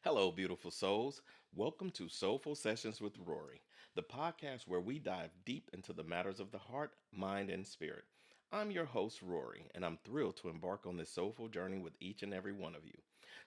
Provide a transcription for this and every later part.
Hello, beautiful souls. Welcome to Soulful Sessions with Rory, the podcast where we dive deep into the matters of the heart, mind, and spirit. I'm your host, Rory, and I'm thrilled to embark on this soulful journey with each and every one of you.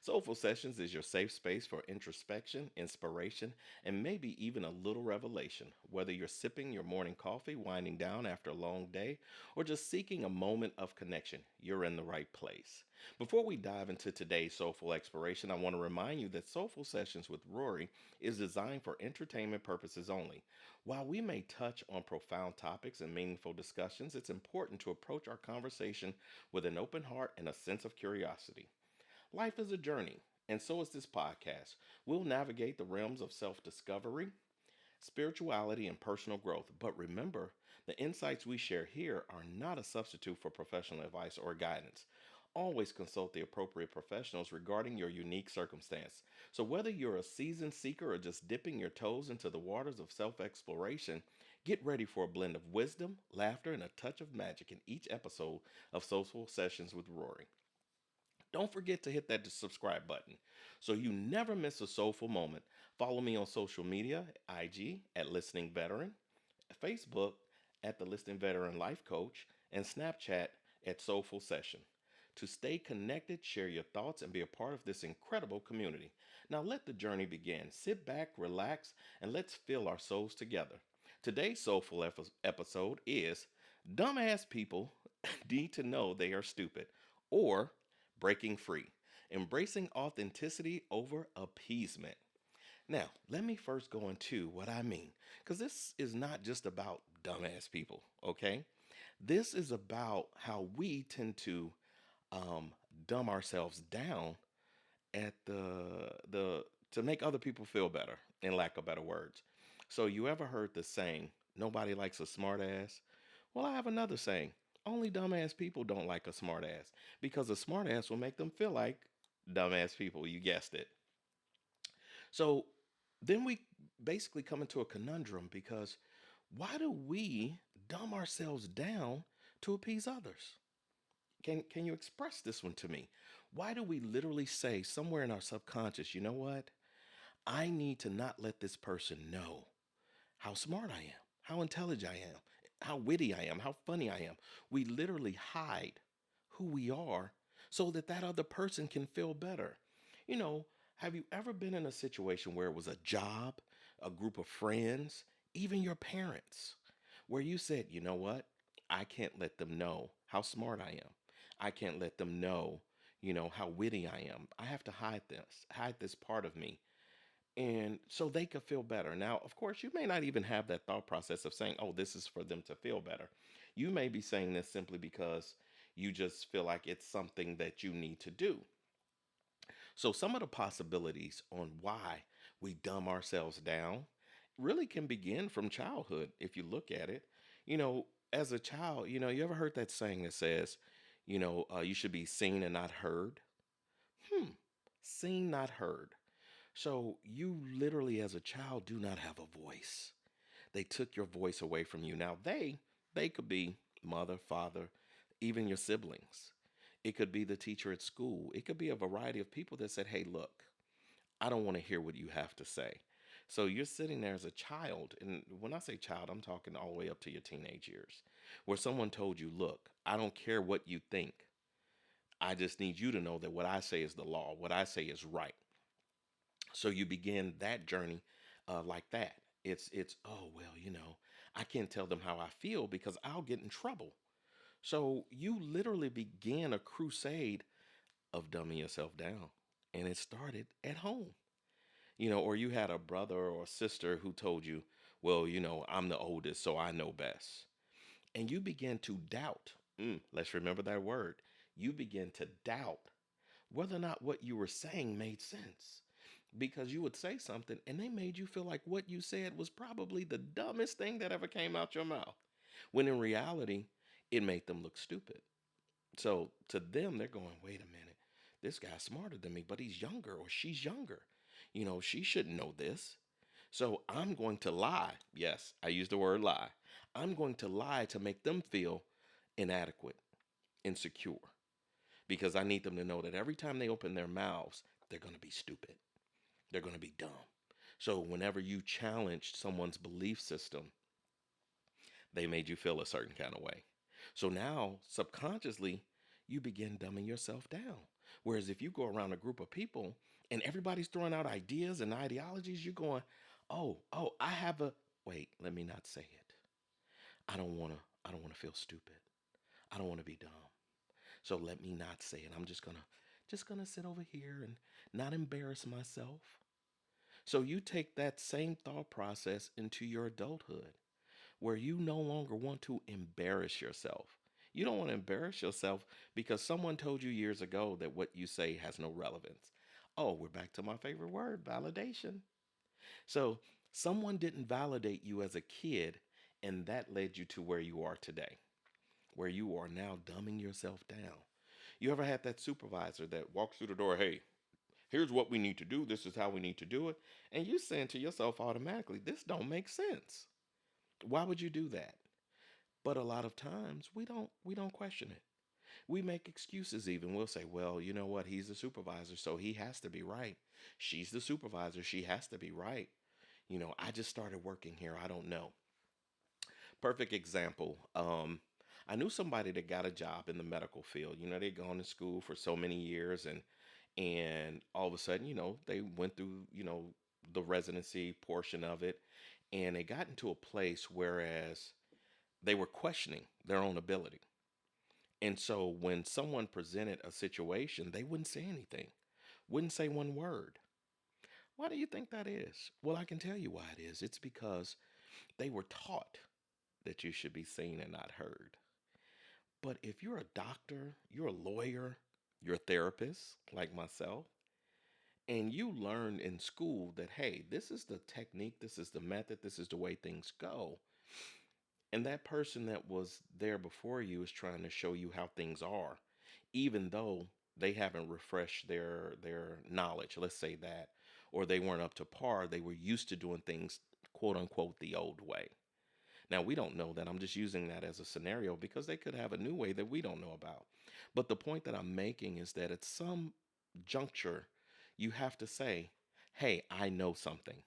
Soulful Sessions is your safe space for introspection, inspiration, and maybe even a little revelation. Whether you're sipping your morning coffee, winding down after a long day, or just seeking a moment of connection, you're in the right place. Before we dive into today's soulful exploration, I want to remind you that Soulful Sessions with Rory is designed for entertainment purposes only. While we may touch on profound topics and meaningful discussions, it's important to approach our conversation with an open heart and a sense of curiosity. Life is a journey, and so is this podcast. We'll navigate the realms of self discovery, spirituality, and personal growth. But remember, the insights we share here are not a substitute for professional advice or guidance. Always consult the appropriate professionals regarding your unique circumstance. So, whether you're a seasoned seeker or just dipping your toes into the waters of self exploration, get ready for a blend of wisdom, laughter, and a touch of magic in each episode of Social Sessions with Rory. Don't forget to hit that subscribe button so you never miss a soulful moment. Follow me on social media, IG at Listening Veteran, Facebook at the Listening Veteran Life Coach, and Snapchat at Soulful Session. To stay connected, share your thoughts, and be a part of this incredible community. Now let the journey begin. Sit back, relax, and let's fill our souls together. Today's soulful episode is Dumbass People Need to Know They Are Stupid, or Breaking Free, Embracing Authenticity Over Appeasement. Now, let me first go into what I mean, because this is not just about dumbass people, okay? This is about how we tend to um, dumb ourselves down at the to make other people feel better, in lack of better words. So, you ever heard the saying, "Nobody likes a smartass"? Well, I have another saying: only dumbass people don't like a smartass, because a smartass will make them feel like dumbass people. You guessed it. So then we basically come into a conundrum because why do we dumb ourselves down to appease others? Can you express this one to me? Why do we literally say somewhere in our subconscious, you know what? I need to not let this person know how smart I am, how intelligent I am, how witty I am, how funny I am. We literally hide who we are so that that other person can feel better. You know, have you ever been in a situation where it was a job, a group of friends, even your parents, where you said, you know what? I can't let them know how smart I am. I can't let them know, how witty I am. I have to hide this part of me and so they could feel better. Now, of course, you may not even have that thought process of saying, oh, this is for them to feel better. You may be saying this simply because you just feel like it's something that you need to do. So, some of the possibilities on why we dumb ourselves down really can begin from childhood if you look at it. As a child, you ever heard that saying that says, you should be seen and not heard? Hmm, seen, not heard. So you literally, as a child, do not have a voice. They took your voice away from you. Now they could be mother, father, even your siblings. It could be the teacher at school. It could be a variety of people that said, "Hey, look, I don't want to hear what you have to say." So you're sitting there as a child, and when I say child, I'm talking all the way up to your teenage years, where someone told you, "Look, I don't care what you think. I just need you to know that what I say is the law. What I say is right." So you begin that journey like that. It's oh well, I can't tell them how I feel because I'll get in trouble. So you literally began a crusade of dumbing yourself down, and it started at home. Or you had a brother or a sister who told you, well, I'm the oldest, so I know best, and you begin to doubt. Let's remember that word. You begin to doubt whether or not what you were saying made sense because you would say something and they made you feel like what you said was probably the dumbest thing that ever came out your mouth. When in reality, it made them look stupid. So to them, they're going, wait a minute, this guy's smarter than me, but he's younger or she's younger. She shouldn't know this. So I'm going to lie. Yes, I use the word lie. I'm going to lie to make them feel inadequate, insecure, because I need them to know that every time they open their mouths, they're going to be stupid. They're going to be dumb. So whenever you challenged someone's belief system, they made you feel a certain kind of way. So now, subconsciously, you begin dumbing yourself down. Whereas if you go around a group of people and everybody's throwing out ideas and ideologies, you're going, oh, I have a wait, let me not say it. I don't want to I don't want to feel stupid. I don't want to be dumb. So let me not say it. I'm just going to sit over here and not embarrass myself. So you take that same thought process into your adulthood where you no longer want to embarrass yourself. You don't want to embarrass yourself because someone told you years ago that what you say has no relevance. Oh, we're back to my favorite word, validation. So, someone didn't validate you as a kid, and that led you to where you are today, where you are now dumbing yourself down. You ever had that supervisor that walks through the door, hey, here's what we need to do, this is how we need to do it, and you saying to yourself automatically, this don't make sense. Why would you do that? But a lot of times we don't question it. We make excuses even. We'll say, well, you know what? He's the supervisor, so he has to be right. She's the supervisor, she has to be right. I just started working here. I don't know. Perfect example. I knew somebody that got a job in the medical field. They'd gone to school for so many years and all of a sudden, they went through, the residency portion of it and they got into a place whereas they were questioning their own ability. And so when someone presented a situation, they wouldn't say anything, wouldn't say one word. Why do you think that is? Well, I can tell you why it is. It's because they were taught that you should be seen and not heard. But if you're a doctor, you're a lawyer, you're a therapist like myself, and you learn in school that, hey, this is the technique, this is the method, this is the way things go, and that person that was there before you is trying to show you how things are, even though they haven't refreshed their knowledge, let's say that, or they weren't up to par, they were used to doing things quote unquote the old way. Now, we don't know that. I'm just using that as a scenario because they could have a new way that we don't know about. But the point that I'm making is that at some juncture, you have to say, hey, I know something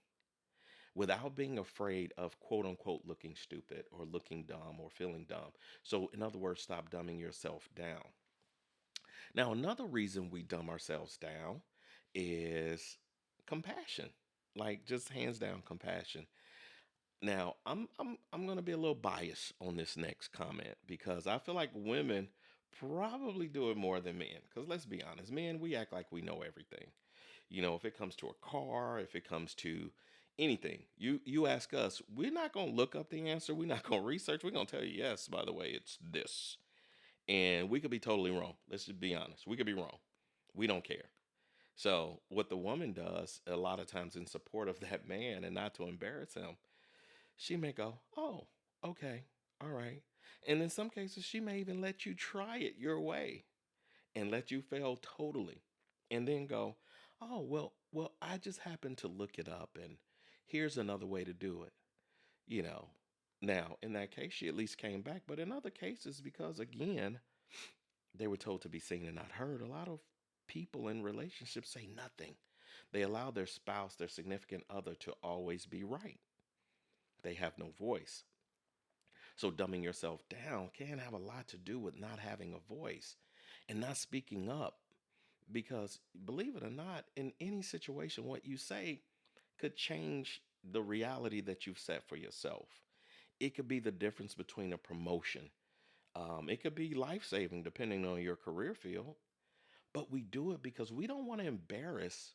without being afraid of quote unquote looking stupid or looking dumb or feeling dumb. So, in other words, stop dumbing yourself down. Now, another reason we dumb ourselves down is compassion, like just hands down compassion. Now, I'm going to be a little biased on this next comment because I feel like women probably do it more than men. Because let's be honest, men, we act like we know everything. If it comes to a car, if it comes to anything, you ask us, we're not going to look up the answer. We're not going to research. We're going to tell you, yes, by the way, it's this. And we could be totally wrong. Let's just be honest. We could be wrong. We don't care. So, what the woman does a lot of times in support of that man and not to embarrass him, she may go, oh, okay, all right. And in some cases, she may even let you try it your way and let you fail totally. And then go, oh, well, I just happened to look it up and here's another way to do it, you know. Now, in that case, she at least came back. But in other cases, because again, they were told to be seen and not heard, a lot of people in relationships say nothing. They allow their spouse, their significant other, to always be right. They have no voice. So, dumbing yourself down can have a lot to do with not having a voice and not speaking up. Because, believe it or not, in any situation, what you say could change the reality that you've set for yourself. It could be the difference between a promotion. It could be life saving depending on your career field. But we do it because we don't want to embarrass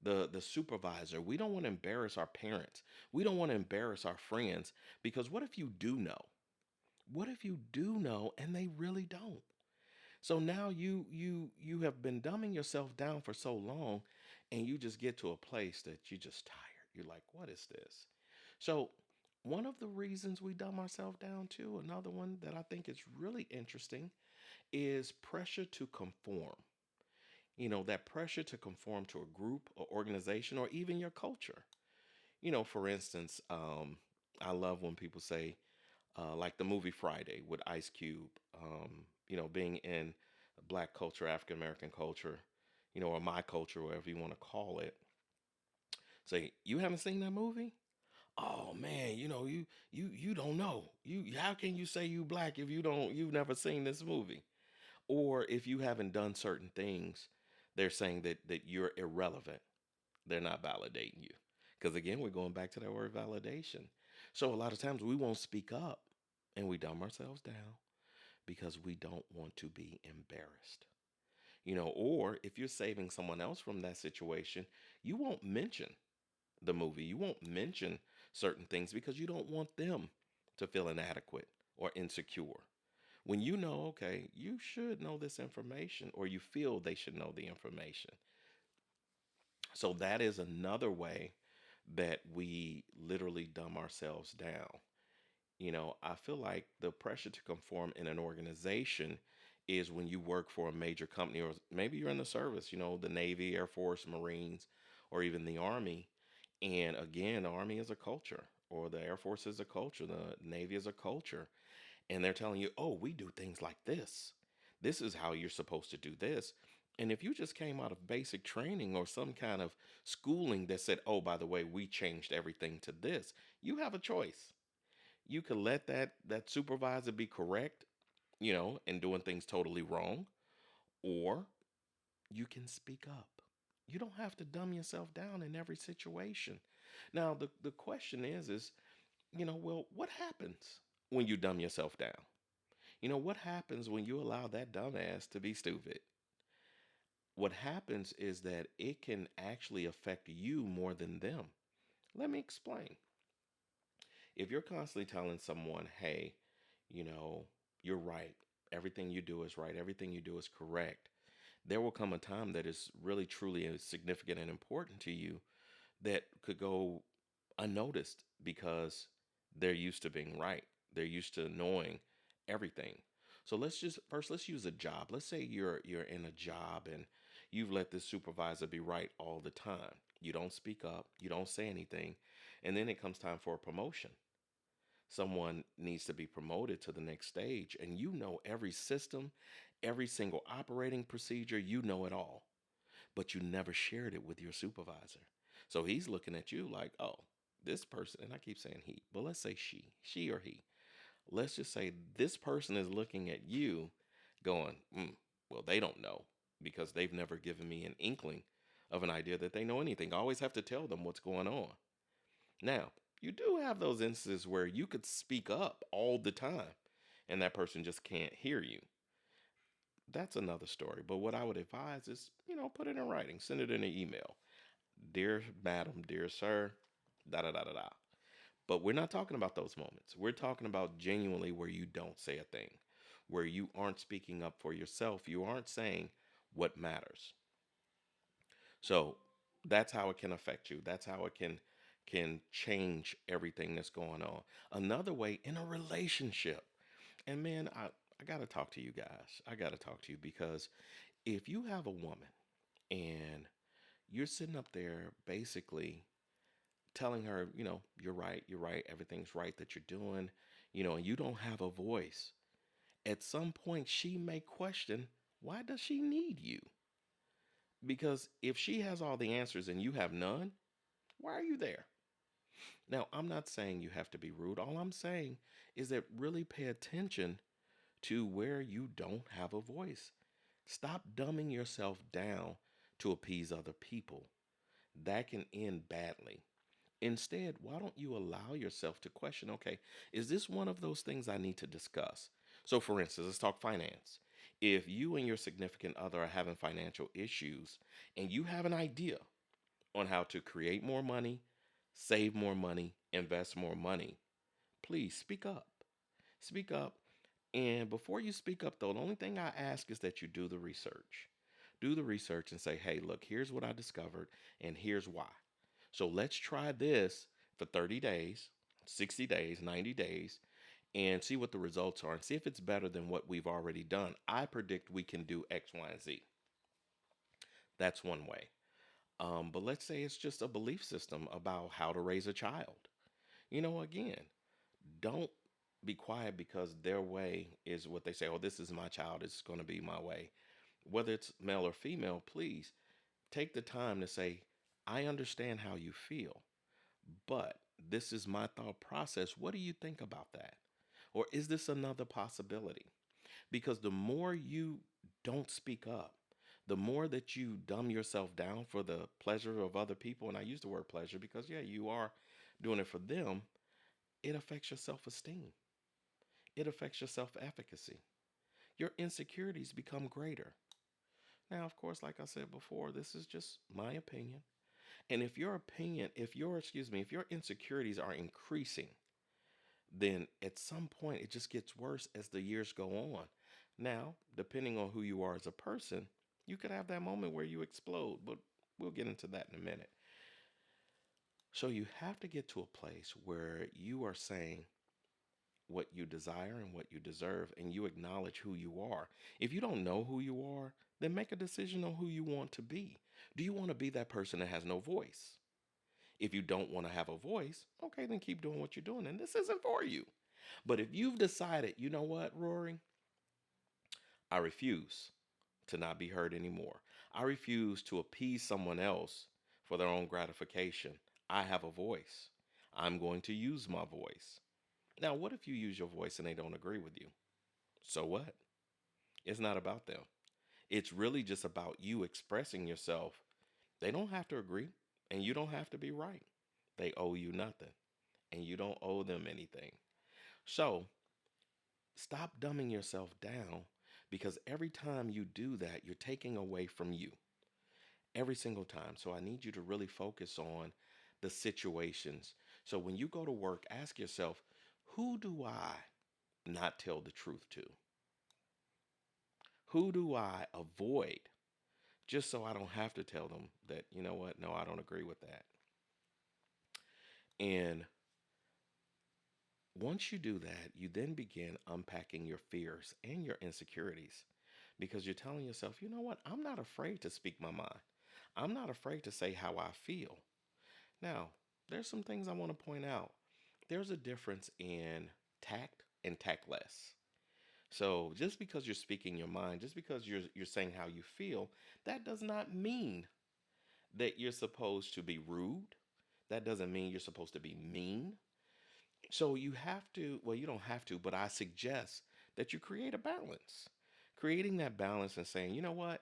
the supervisor. We don't want to embarrass our parents. We don't want to embarrass our friends. Because what if you do know? What if you do know and they really don't? So now you have been dumbing yourself down for so long and you just get to a place that you're just tired. You're like, what is this? So one of the reasons we dumb ourselves down too, another one that I think is really interesting is pressure to conform. That pressure to conform to a group or organization or even your culture. For instance, I love when people say, like the movie Friday with Ice Cube, being in black culture, African American culture, or my culture, whatever you want to call it. Say, you haven't seen that movie? Oh man, you don't know. You how can you say you black if you've never seen this movie? Or if you haven't done certain things, they're saying that you're irrelevant. They're not validating you. Because again, we're going back to that word validation. So a lot of times we won't speak up and we dumb ourselves down because we don't want to be embarrassed. Or if you're saving someone else from that situation, you won't mention the movie. You won't mention certain things because you don't want them to feel inadequate or insecure. When you know, okay, you should know this information or you feel they should know the information. So that is another way that we literally dumb ourselves down. I feel like the pressure to conform in an organization is when you work for a major company, or maybe you're in the service, the Navy, Air Force, Marines, or even the Army. And again, the Army is a culture, or the Air Force is a culture, the Navy is a culture. And they're telling you, oh, we do things like this. This is how you're supposed to do this. And if you just came out of basic training or some kind of schooling that said, oh, by the way, we changed everything to this, you have a choice. You could let that supervisor be correct, and doing things totally wrong, or you can speak up. You don't have to dumb yourself down in every situation. Now, the question is, well, what happens when you dumb yourself down? What happens when you allow that dumbass to be stupid? What happens is that it can actually affect you more than them. Let me explain. If you're constantly telling someone, hey, you know, you're right, everything you do is right, everything you do is correct, there will come a time that is really, truly significant and important to you that could go unnoticed because they're used to being right. They're used to knowing everything. So let's use a job. Let's say you're in a job and you've let this supervisor be right all the time. You don't speak up, you don't say anything, and then it comes time for a promotion. Someone needs to be promoted to the next stage, and you know every system, every single operating procedure, you know it all, but you never shared it with your supervisor. So he's looking at you like, oh, this person, and I keep saying he, but let's say she or he. Let's just say this person is looking at you going, well, they don't know because they've never given me an inkling of an idea that they know anything. I always have to tell them what's going on. Now, you do have those instances where you could speak up all the time and that person just can't hear you. That's another story. But what I would advise is, put it in writing, send it in an email. Dear madam, dear sir, da da da da da. But we're not talking about those moments. We're talking about genuinely where you don't say a thing, where you aren't speaking up for yourself. You aren't saying what matters. So that's how it can affect you. That's how it can change everything that's going on. Another way in a relationship. And man, I gotta talk to you guys. I gotta talk to you because if you have a woman and you're sitting up there basically telling her, you're right, everything's right that you're doing, and you don't have a voice, at some point she may question, why does she need you? Because if she has all the answers and you have none, why are you there? Now, I'm not saying you have to be rude. All I'm saying is that really pay attention to where you don't have a voice. Stop dumbing yourself down to appease other people. That can end badly. Instead, why don't you allow yourself to question, okay, is this one of those things I need to discuss? So, for instance, let's talk finance. If you and your significant other are having financial issues and you have an idea on how to create more money, save more money, invest more money, please speak up. Speak up. And before you speak up, though, the only thing I ask is that you do the research. Do the research and say, hey, look, here's what I discovered, and here's why. So let's try this for 30 days, 60 days, 90 days, and see what the results are and see if it's better than what we've already done. I predict we can do X, Y, and Z. That's one way. But let's say it's just a belief system about how to raise a child. Again, don't be quiet because their way is what they say. Oh, this is my child. It's going to be my way. Whether it's male or female, please take the time to say, I understand how you feel, but this is my thought process. What do you think about that? Or is this another possibility? Because the more you don't speak up, the more that you dumb yourself down for the pleasure of other people, and I use the word pleasure because, yeah, you are doing it for them, it affects your self esteem, it affects your self efficacy. Your insecurities become greater. Now, of course, like I said before, this is just my opinion. And if your opinion, if your, excuse me, if your insecurities are increasing, then at some point it just gets worse as the years go on. Now, depending on who you are as a person, you could have that moment where you explode, but we'll get into that in a minute. So you have to get to a place where you are saying what you desire and what you deserve, and you acknowledge who you are. If you don't know who you are, then make a decision on who you want to be. Do you want to be that person that has no voice? If you don't want to have a voice, okay, then keep doing what you're doing, and this isn't for you. But if you've decided, you know what, Rory, I refuse to not be heard anymore. I refuse to appease someone else for their own gratification. I have a voice. I'm going to use my voice. Now, what if you use your voice and they don't agree with you? So what? It's not about them. It's really just about you expressing yourself. They don't have to agree, and you don't have to be right. They owe you nothing, and you don't owe them anything. So stop dumbing yourself down, because every time you do that, you're taking away from you every single time. So I need you to really focus on the situations. So when you go to work, ask yourself, who do I not tell the truth to? Who do I avoid just so I don't have to tell them that, you know what, no, I don't agree with that. And once you do that, you then begin unpacking your fears and your insecurities, because you're telling yourself, you know what, I'm not afraid to speak my mind. I'm not afraid to say how I feel. Now, there's some things I want to point out. There's a difference in tact and tactless. So just because you're speaking your mind, just because you're saying how you feel, that does not mean that you're supposed to be rude. That doesn't mean you're supposed to be mean. So you have to, well, you don't have to, but I suggest that you create a balance. Creating that balance and saying, you know what?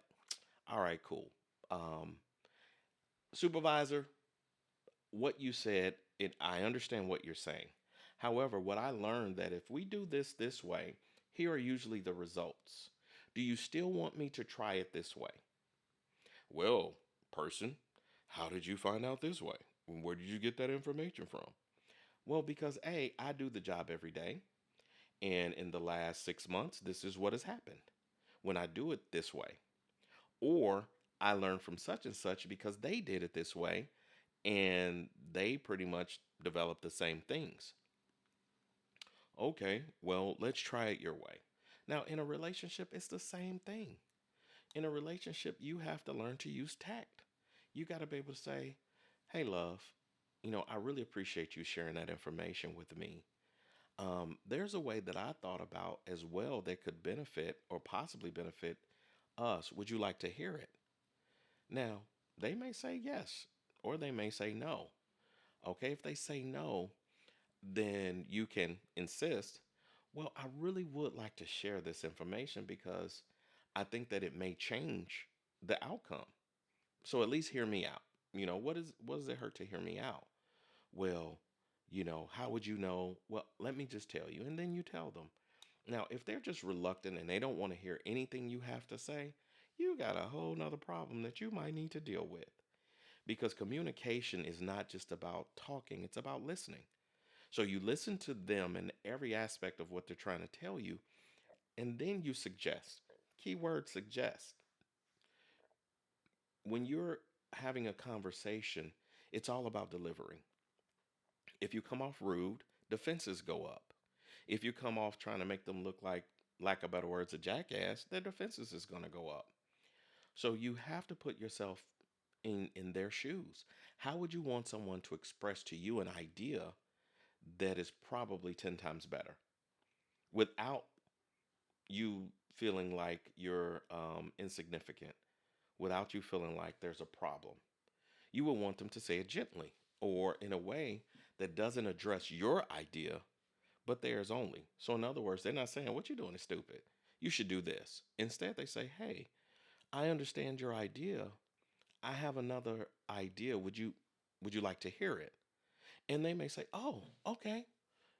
All right, cool. Um, Supervisor, what you said, I understand what you're saying. However, what I learned that if we do this way, here are usually the results. Do you still want me to try it this way? Well, person, how did you find out this way? Where did you get that information from? Well, because A, I do the job every day. And in the last 6 months, this is what has happened when I do it this way. Or I learned from such and such because they did it this way and they pretty much developed the same things. Okay, well, let's try it your way. Now, in a relationship, it's the same thing. In a relationship, you have to learn to use tact. You got to be able to say, hey, love, I really appreciate you sharing that information with me. There's a way that I thought about as well that could benefit or possibly benefit us. Would you like to hear it? Now, they may say yes, or they may say no. Okay, if they say no, then you can insist, well, I really would like to share this information because I think that it may change the outcome. So at least hear me out. What does it hurt to hear me out? Well, how would you know? Well, let me just tell you. And then you tell them. Now, if they're just reluctant and they don't want to hear anything you have to say, you got a whole nother problem that you might need to deal with. Because communication is not just about talking, it's about listening. So you listen to them in every aspect of what they're trying to tell you, and then you suggest. Keyword suggest. When you're having a conversation, it's all about delivery. If you come off rude, defenses go up. If you come off trying to make them look like, lack of better words, a jackass, their defenses is going to go up. So you have to put yourself in their shoes. How would you want someone to express to you an idea that is probably 10 times better without you feeling like you're insignificant, without you feeling like there's a problem? You would want them to say it gently or in a way that doesn't address your idea, but theirs only. So, in other words, they're not saying, "What you're doing is stupid. You should do this." Instead, they say, "Hey, I understand your idea. I have another idea. Would you like to hear it?" And they may say, "Oh, okay.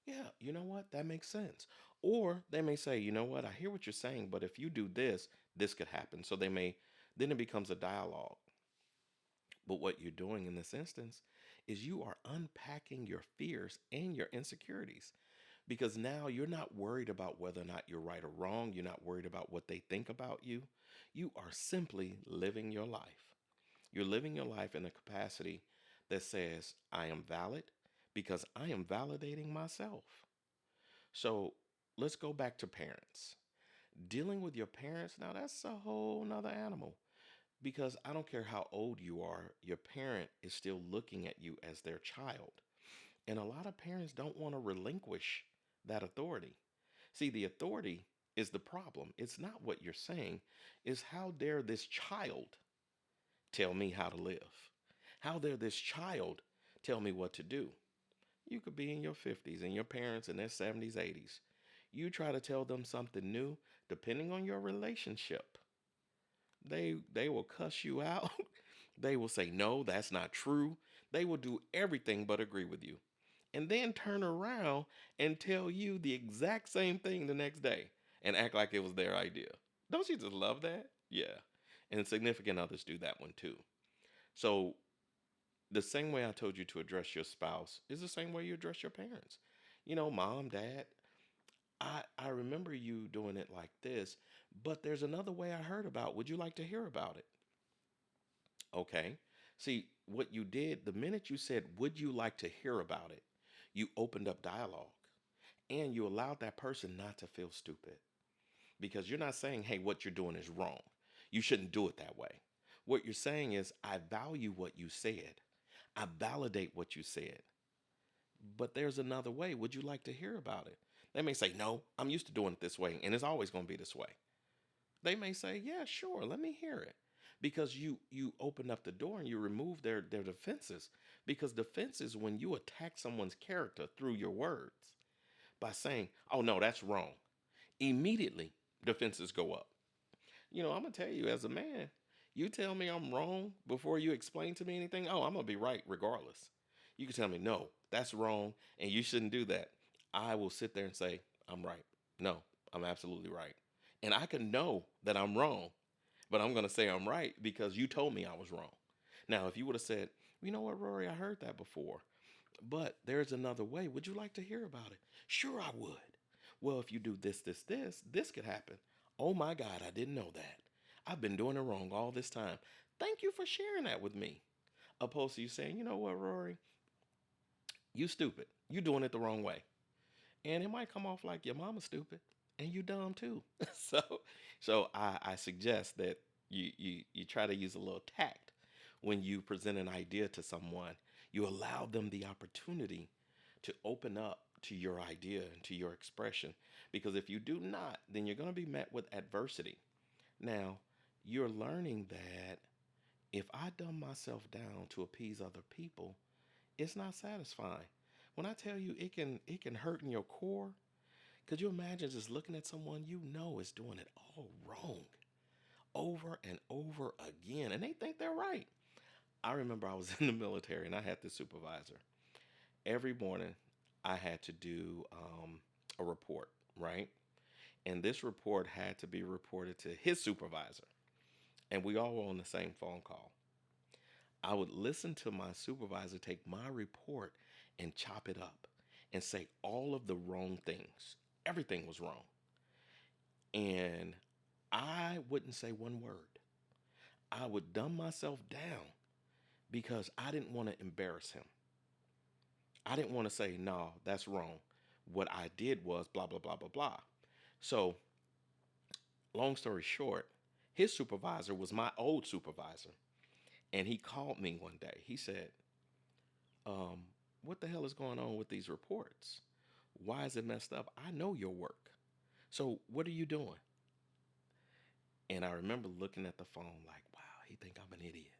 Yeah, you know what? That makes sense." Or they may say, "You know what? I hear what you're saying, but if you do this, this could happen." So they may, then it becomes a dialogue. But what you're doing in this instance is you are unpacking your fears and your insecurities, because now you're not worried about whether or not you're right or wrong. You're not worried about what they think about you. You are simply living your life. You're living your life in a capacity that says, "I am valid because I am validating myself." So let's go back to parents. Dealing with your parents, now that's a whole nother animal, because I don't care how old you are, your parent is still looking at you as their child. And a lot of parents don't want to relinquish that authority. See, the authority is the problem. It's not what you're saying, it's how dare this child tell me how to live? How dare this child tell me what to do? You could be in your 50s and your parents in their 70s, 80s. You try to tell them something new, depending on your relationship, they will cuss you out. They will say, "No, that's not true." They will do everything but agree with you. And then turn around and tell you the exact same thing the next day and act like it was their idea. Don't you just love that? Yeah. And significant others do that one too. So the same way I told you to address your spouse is the same way you address your parents. Mom, dad, I remember you doing it like this, but there's another way I heard about. Would you like to hear about it? Okay. See, what you did, the minute you said, "Would you like to hear about it?" you opened up dialogue and you allowed that person not to feel stupid, because you're not saying, "Hey, what you're doing is wrong. You shouldn't do it that way." What you're saying is, "I value what you said. I validate what you said, but there's another way. Would you like to hear about it?" They may say, "No, I'm used to doing it this way, and it's always going to be this way." They may say, "Yeah, sure, let me hear it." Because you open up the door and you remove their defenses. Because defense is when you attack someone's character through your words by saying, "Oh no, that's wrong." Immediately defenses go up. I'm gonna tell you, as a man, you tell me I'm wrong before you explain to me anything. Oh, I'm gonna be right regardless. You can tell me, "No, that's wrong and you shouldn't do that." I will sit there and say, "I'm right. No, I'm absolutely right." And I can know that I'm wrong, but I'm gonna say I'm right because you told me I was wrong. Now, if you would have said, "You know what, Rory, I heard that before, but there's another way. Would you like to hear about it?" "Sure, I would." "Well, if you do this could happen." "Oh my God, I didn't know that. I've been doing it wrong all this time. Thank you for sharing that with me." Opposed to you saying, "You know what, Rory, you stupid. You doing it the wrong way." And it might come off like your mama's stupid and you dumb too. so so I suggest that you try to use a little tact when you present an idea to someone. You allow them the opportunity to open up to your idea and to your expression, because if you do not, then you're going to be met with adversity. Now, you're learning that if I dumb myself down to appease other people, it's not satisfying. When I tell you, it can hurt in your core. Could you imagine just looking at someone you know is doing it all wrong over and over again, and they think they're right? I remember I was in the military and I had this supervisor. Every morning I had to do a report, right? And this report had to be reported to his supervisor. And we all were on the same phone call. I would listen to my supervisor take my report and chop it up and say all of the wrong things. Everything was wrong. And I wouldn't say one word. I would dumb myself down because I didn't want to embarrass him. I didn't want to say, "No, that's wrong. What I did was blah, blah, blah, blah, blah." So, long story short, his supervisor was my old supervisor. And he called me one day. He said, um, "What the hell is going on with these reports? Why is it messed up? I know your work. So, what are you doing?" And I remember looking at the phone like, wow, he think I'm an idiot.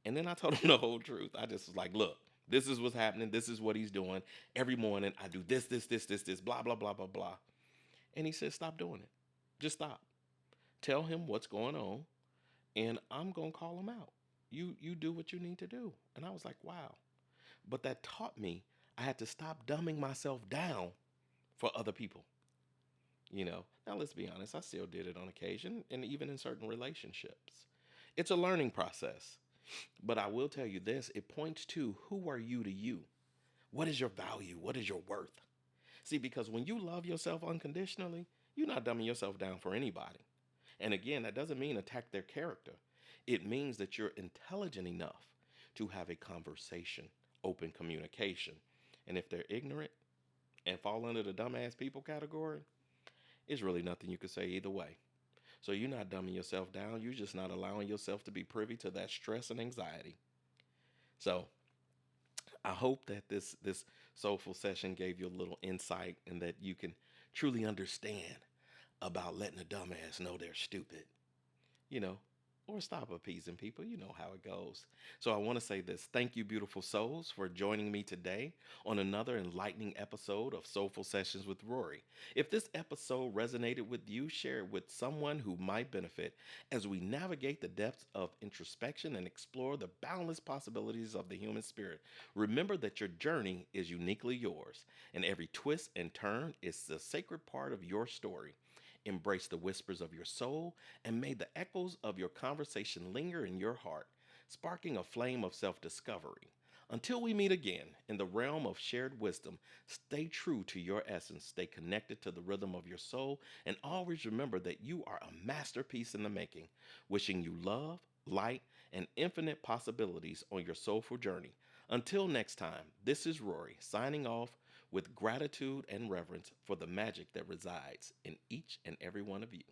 And then I told him the whole truth. I just was like, look, this is what's happening. This is what he's doing. Every morning I do this, blah, blah, blah, blah, blah. And he said, stop doing it. Just stop. Tell him what's going on, and I'm gonna call him out. You do what you need to do. And I was like, wow. But that taught me I had to stop dumbing myself down for other people. Now let's be honest, I still did it on occasion and even in certain relationships. It's a learning process. But I will tell you this, it points to who are you to you? What is your value? What is your worth? See, because when you love yourself unconditionally, you're not dumbing yourself down for anybody. And again, that doesn't mean attack their character. It means that you're intelligent enough to have a conversation, open communication. And if they're ignorant and fall under the dumbass people category, it's really nothing you can say either way. So you're not dumbing yourself down. You're just not allowing yourself to be privy to that stress and anxiety. So I hope that this soulful session gave you a little insight and that you can truly understand about letting a dumbass know they're stupid, you know, or stop appeasing people. You know how it goes. So I want to say this. Thank you, beautiful souls, for joining me today on another enlightening episode of Soulful Sessions with Rory. If this episode resonated with you, share it with someone who might benefit as we navigate the depths of introspection and explore the boundless possibilities of the human spirit. Remember that your journey is uniquely yours, and every twist and turn is the sacred part of your story. Embrace the whispers of your soul, and may the echoes of your conversation linger in your heart, sparking a flame of self discovery. Until we meet again in the realm of shared wisdom, stay true to your essence, stay connected to the rhythm of your soul, and always remember that you are a masterpiece in the making. Wishing you love, light, and infinite possibilities on your soulful journey. Until next time, this is Rory signing off with gratitude and reverence for the magic that resides in each and every one of you.